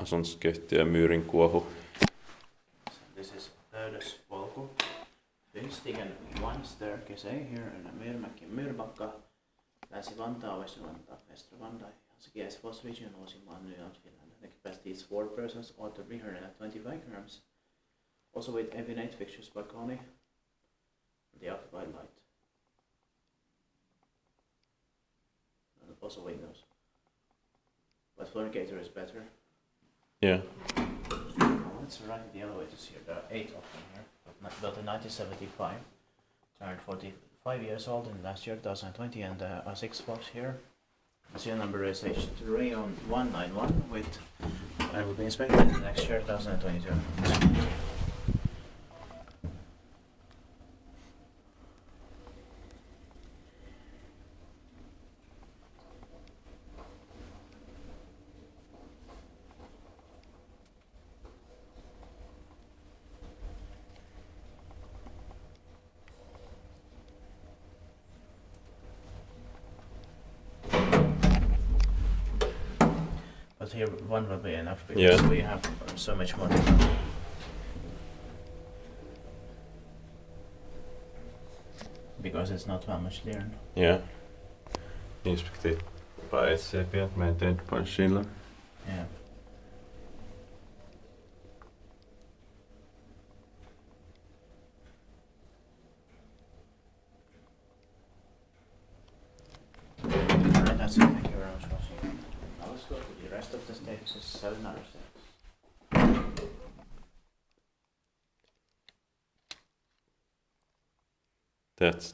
asuntoskeittiö Myyrinkuohu. So this is Löydöstie. Stigen one staircase here in Myyrmäki, Myrbacka. Länsi Vantaa, Western Vantaa, Västra Vantaa. GS region Uusimaan, Finland. The capacity is 4 persons, or 325 grams. Also with MV8 fixtures by Kone. The occupied light. And also windows. But Floricator is better. Yeah. Let's write the elevators here. There are 8 of them here. Built in 1975. Turned 45 years old in last year, 2020, and a 6 box here. The serial number is H3191 with, I will be inspected next year, 2022. But here one will be enough because we have so much more. Because it's not that much there. Yeah. Inspekti pääsiäpiä, maintained by Finland. Yeah. Alright, that's it. Thank you very much for watching. Now let's go to the rest of the steps. Is 7 other steps. That's